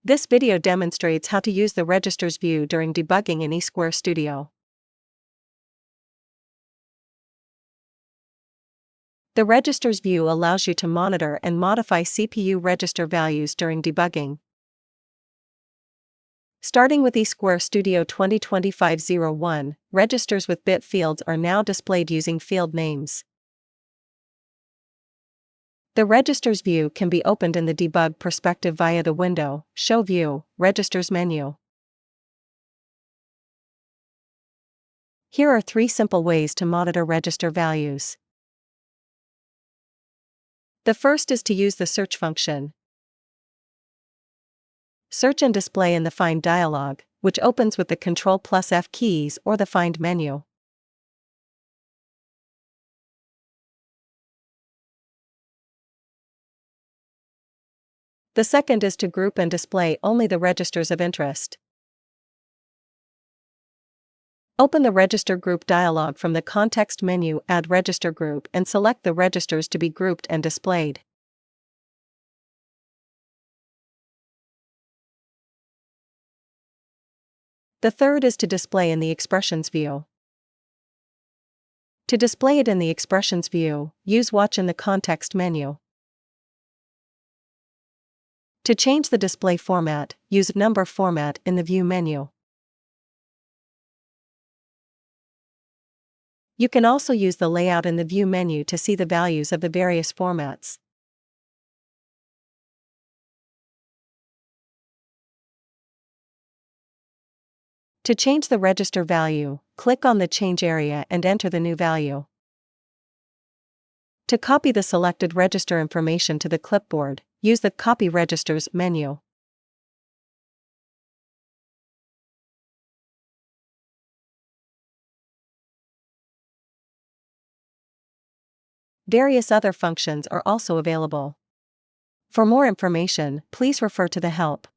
This video demonstrates how to use the registers view during debugging in eSquare Studio. The registers view allows you to monitor and modify CPU register values during debugging. Starting with eSquare Studio 2025-01, registers with bit fields are now displayed using field names. The registers view can be opened in the debug perspective via the window, Show View, Registers menu. Here are 3 simple ways to monitor register values. The first is to use the search function. Search and display in the Find dialog, which opens with the Ctrl+F keys or the Find menu. The second is to group and display only the registers of interest. Open the Register Group dialog from the context menu, Add Register Group, and select the registers to be grouped and displayed. The third is to display in the Expressions view. To display it in the Expressions view, use Watch in the context menu. To change the display format, use Number Format in the View menu. You can also use the layout in the View menu to see the values of the various formats. To change the register value, click on the Change area and enter the new value. To copy the selected register information to the clipboard, use the Copy Registers menu. Various other functions are also available. For more information, please refer to the Help